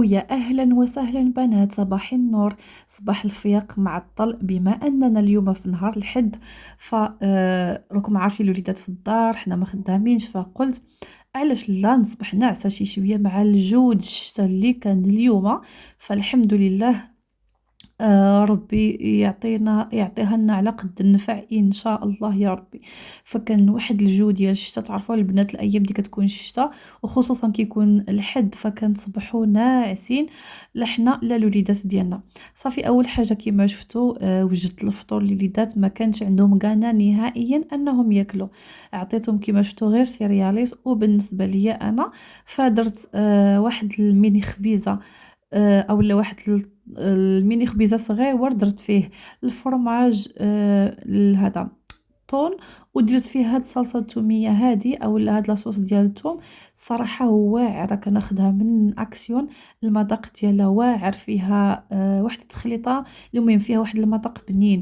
يا أهلا وسهلا بنات، صباح النور. صباح الفياق معطل بما أننا اليوم في نهار الحد. ف راكم عارفين الوليدات في الدار، حنا ما خدامينش، فقلت علاش لا نصبح نعسى شي شويه مع الجود الشتا اللي كان اليوم. فالحمد لله. ربي يعطيها لنا على قد النفع ان شاء الله يا ربي. فكان واحد الجو ديال الشتا، تعرفوا البنات الايام دي كتكون الشتا وخصوصا كيكون الحد، فكنصبحوا ناعسين لا حنا لا الوليدات ديالنا. صافي اول حاجه كما شفتوا وجدت الفطور للوليدات، ما كانش عندهم غانا نهائيا انهم ياكلوا. اعطيتهم كما شفتوا غير سيرياليس، وبالنسبه لي انا فدرت واحد الميني خبيزه، او لا واحد الميني خبيزه صغير درت فيه الفرماج، هذا طون، ودرت فيه هاد الصلصه الثوميه هادي او هاد لاصوص ديال الثوم. الصراحه هو واعره، كناخدها من اكسيون. المذاق ديالها واعر، فيها واحد التخليطه، المهم فيها واحد المذاق بنين.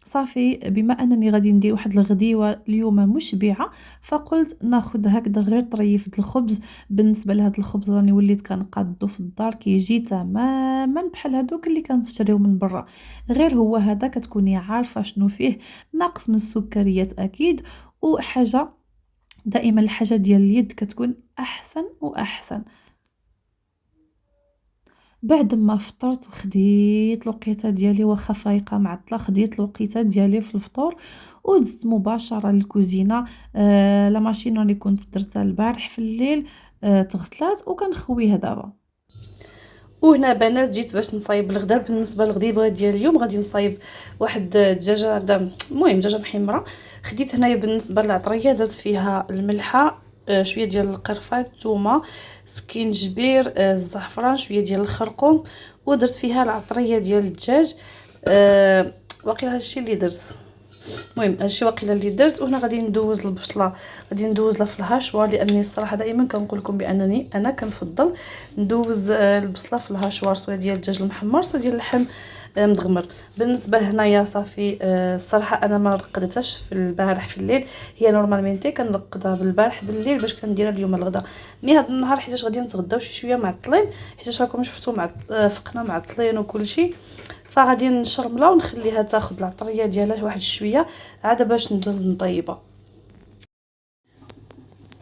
صافي بما انني غادي ندير واحد الغديوه اليوم مشبعه، فقلت ناخذ هكذا غير طريفه الخبز. بالنسبه لهذا الخبز راني وليت كنقادو في الدار، كيجي تماما بحال هذوك اللي كنشريو من برا، غير هو هذا كتكوني عارفه شنو فيه، ناقص من السكريات اكيد. وحاجه دائما الحاجه ديال اليد كتكون احسن واحسن. بعد ما فطرت وخديت الوقيته ديالي، واخا فايقه معطله، خديت الوقيته ديالي في الفطور ودزت مباشره للكوزينه. لا ماشين راني كنت درتها البارح في الليل، تغسلات وكنخويها دابا. وهنا بنات جيت باش نصايب الغدا. بالنسبه للغديبه ديال اليوم غادي نصايب واحد الدجاجه هكذا، المهم دجاجه محمره. خديت هنايا بالنسبه للعطريه درت فيها الملحه، شويه ديال القرفه، الثومه، سكينجبير، الزعفران، شويه ديال الخرقوم، ودرت فيها العطريه ديال الدجاج. واقيلا هادشي اللي درت. المهم هادشي واقيلا اللي درت. وهنا غادي ندوز البصله، غادي ندوزها في الهاشوار، لاني الصراحه دائما كنقول لكم بانني انا كنفضل ندوز البصله في الهاشوار، سواء ديال الدجاج المحمر سواء ديال اللحم مدغمر. بالنسبه لهنايا صافي، الصراحه انا ما رقدتش في البارح في الليل، هي نورمالمنتي كنرقدها بالبارح بالليل باش كنديرها اليوم الغدا. مي هذا النهار حيت غادي نتغداو شي شويه معطلين، حيت راكم شفتوا فقنا معطلين وكلشي، فغادي نشرملها ونخليها تاخذ العطريه ديالها واحد شويه عاد باش ندوز نطيبها.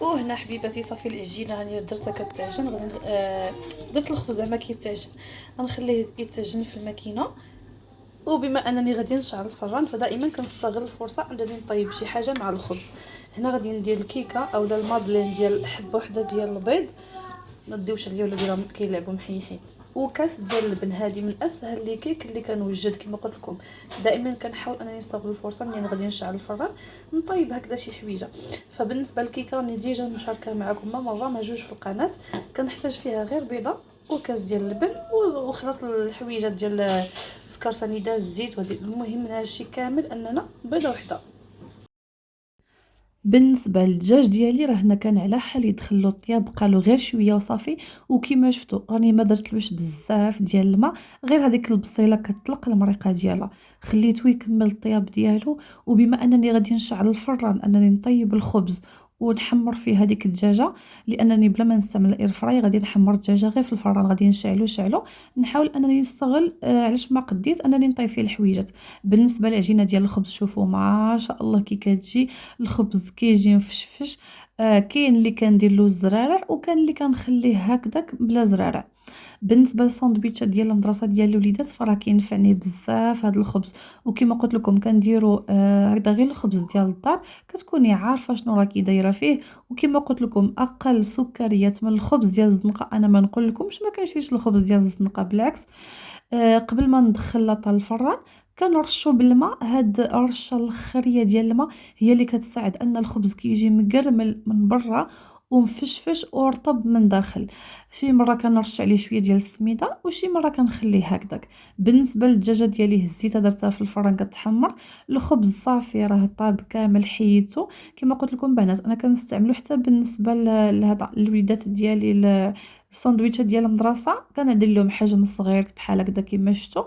وهنا حبيباتي صافي العجينه راني درتها كتعجن. غادي درت الخبز زعما كيتعجن، غنخليه يتعجن في الماكينه. وبما انني غادي نشعل الفران، فدائما كنستغل الفرصه انني نطيب شي حاجه مع الخبز. هنا غادي ندير الكيكه اولا المادلين ديال حبه وحده ديال البيض، ما ديوش عليا ولا ديرهم كيلعبوا محيحين، وكاس ديال اللبن. هذه من اسهل لي كيك اللي كنوجد. كما قلت لكم دائما كنحاول انني نستغل الفرصه ملي غادي نشعل الفران نطيب هكذا شي حويجه. فبالنسبه للكيكه راني ديجا مشاركه معكم مره ما جوج في القناه، كنحتاج فيها غير بيضه وكاس ديال اللبن وخلاص. الحويجات ديال السكر سنيده، الزيت، المهم من هادشي كامل اننا بيضه وحده. بالنسبه للدجاج ديالي راه هنا كان على حال يدخل له الطياب، بقى له غير شويه وصافي. وكما شفتوا راني ما درتلوش بزاف ديال الماء، غير هذيك البصيله كتطلق المريقه ديالها، خليته يكمل الطياب ديالو. وبما انني غادي نشعل الفران انني نطيب الخبز ونحمر فيه هذيك الدجاجه، لانني بلا ما نستعمل الاير فراي غادي نحمر الدجاجه غير في الفران، غادي نشعلو نحاول انني نستغل علاش ما قديت انني نطيب فيه الحويجات. بالنسبه للعجينه ديال الخبز شوفوا ما شاء الله كي كتجي، الخبز كيجي مفشفش. كاين اللي كندير له الزرارع وكان اللي كنخليه هكذاك بلا زرارع. بالنسبه للساندويتش ديال المدرسه ديال الوليدات فراه كينفعني بزاف هذا الخبز. وكما قلت لكم كنديروا هكذا غير الخبز ديال الدار، كتكوني عارفه شنو راكي دايره فيه. وكما قلت لكم اقل سكريات من الخبز ديال الزنقه. انا ما نقول لكمش ما كنشريش الخبز ديال الزنقه، بالعكس. قبل ما ندخل لاطا الفران كنرشو بالماء، هاد الرشه الاخريه ديال الماء هي اللي كتساعد ان الخبز كيجي مقرمل من برا ومفشفش ورطب من داخل. شي مره كنرش عليه شويه ديال السميده وشي مره كنخليه هكذاك. بالنسبه للدجاجه ديالي هزيتها درتها في الفران كتحمر. الخبز صافي راه طاب كامل حيدته. كما قلت لكم بنات انا كنستعملو حتى بالنسبه لهذا الوليدات ديالي، الساندويتشات ديال المدرسه كندير لهم حجم صغير بحال هكذا كما شفتوا،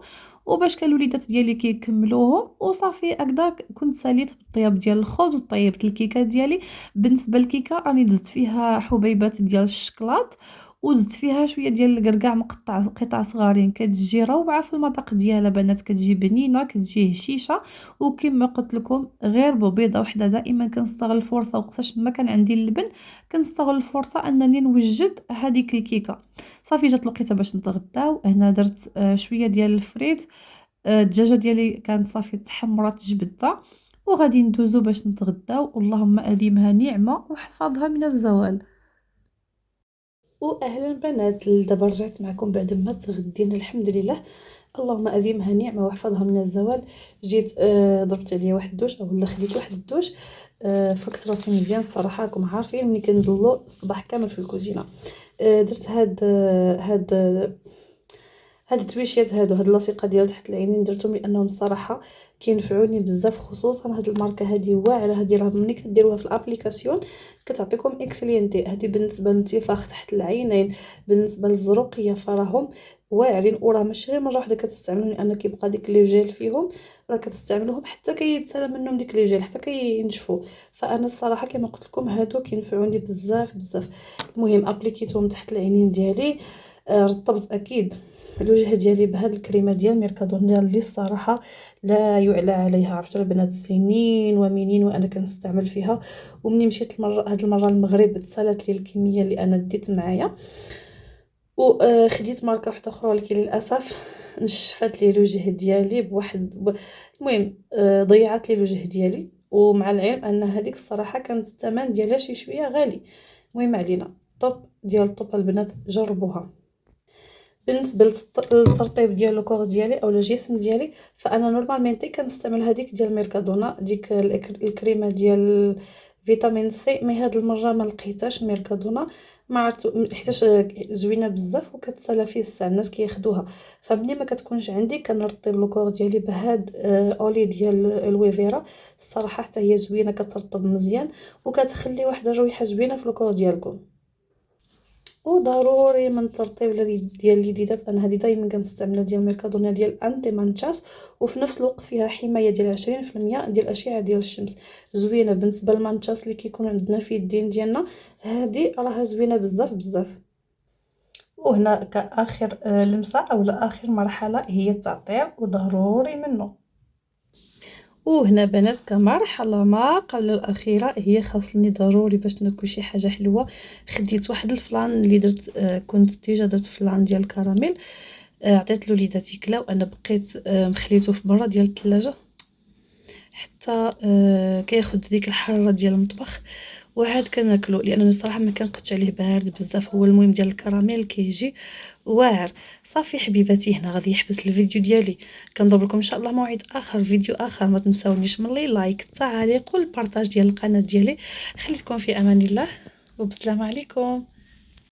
وباش كان الوليدات ديالي كيكملوهم وصافي هكذا. كنت ساليت بالطياب ديال الخبز، طيبت الكيكه ديالي. بالنسبه للكيكه راني دزت فيها حبيبات ديال الشكلاط وزدت فيها شويه ديال الكركاع مقطع قطع صغارين، كتجي روعه في المذاق ديالها بنات، كتجي بنينه، كتجي هشيشه. وكما قلت لكم غير ببيضه وحده. دائما كنستغل الفرصه وقتاش ما كان عندي اللبن كنستغل الفرصه انني نوجد هذيك الكيكه. صافي جات الوقيته باش نتغداو. هنا درت شويه ديال الفريت. الدجاجه ديالي كانت صافي تحمرات جبدتها، وغادي ندوزو باش نتغداو. اللهم اديمها نعمه واحفظها من الزوال. واهلا بنات، دابا رجعت معكم بعد ما تغدينا الحمد لله. اللهم اديمها نعمه واحفظها من الزوال. جيت ضربت عليا واحد الدوش اولا خديت واحد الدوش. فكت راسي مزيان الصراحه، راكم عارفين ملي كنضلو الصباح كامل في الكوزينه. درت هاد التويشيات هاد لاصيقه ديال تحت العينين درتهم لانهم الصراحه كينفعوني بزاف، خصوصا هاد الماركه هادي واعره. هادي راه ملي كديروها في الابليكاسيون كتعطيكم اكسلينتي. هادي بالنسبه للانتفاخ تحت العينين، بالنسبه للزروقيه، فراهم واعرين. وراه ماشي غير مره واحده كتستعملهم لان كيبقى ديك لي جيل فيهم، راه كتستعملوهم حتى كيتسالى منهم ديك لي جيل حتى كينشفوا. فانا الصراحه كما قلت لكم هادو كينفعوني بزاف بزاف. المهم ابليكيتهم تحت العينين ديالي. رطبت اكيد الوجه ديالي بهاد الكريمه ديال ميركادونا اللي الصراحه لا يعلى عليها. عرفتوا البنات سنين ومنين وانا كنستعمل فيها. ومني مشيت هاد المره المغرب تسالت لي الكميه اللي انا ديت معايا، وخديت ماركه واحده اخرى ولكن للاسف نشفات لي الوجه ديالي المهم ضيعت لي الوجه ديالي. ومع العلم ان هذيك الصراحه كانت الثمن ديالها شي شويه غالي. المهم علينا طوب ديال الطوب البنات، جربوها. بالنسبه للترطيب ديال الكور ديالي او الجسم ديالي، فانا نورمالمنتي كنستعمل هذيك ديال ميركادونا، ديك الكريمه ديال فيتامين سي. مي هاد المره ما لقيتهاش ميركادونا، ما عرفت حيتاش زوينه بزاف وكتسالى فيه الساعه الناس كياخدوها. فمني ما كتكونش عندي كنرطب الكور ديالي بهاد اولي ديال الويفيرا. الصراحه حتى هي زوينه كترطب مزيان وكتخلي واحد الرويحه زوينه في الكور ديالكم. وضروري من الترطيب ديال اليديدات، انا هذه دائما كنستعملها ديال ميركادونا ديال انتي مانشاس، وفي نفس الوقت فيها حمايه ديال 20% ديال الاشعه ديال الشمس. زوينه بالنسبه للمانشاس اللي كيكون عندنا في الدين ديالنا، هذه راها زوينه بزاف بزاف. وهنا كاخر لمسه او اخر مرحله هي التعطير، وضروري منه. وهنا بنات كمرحله ما قبل الاخيره، هي خاصني ضروري باش ناكل شي حاجه حلوه. خديت واحد الفلان اللي درت، كنت ديجا درت فلان ديال الكراميل، عطيت لوليداتي كلاو. انا بقيت مخليته في برا ديال الثلاجه حتى كياخد ديك الحراره ديال المطبخ وعاد كناكلو، لان الصراحه ما كنقدش عليه بارد بزاف. هو المهم ديال الكراميل كيجي واعر. صافي حبيباتي، هنا غادي يحبس الفيديو ديالي. كنضرب لكم ان شاء الله موعد اخر، فيديو اخر. ما تنساونيش من لي لايك، التعاليق والبارطاج ديال القناه ديالي. خليتكم في امان الله وبسلام عليكم.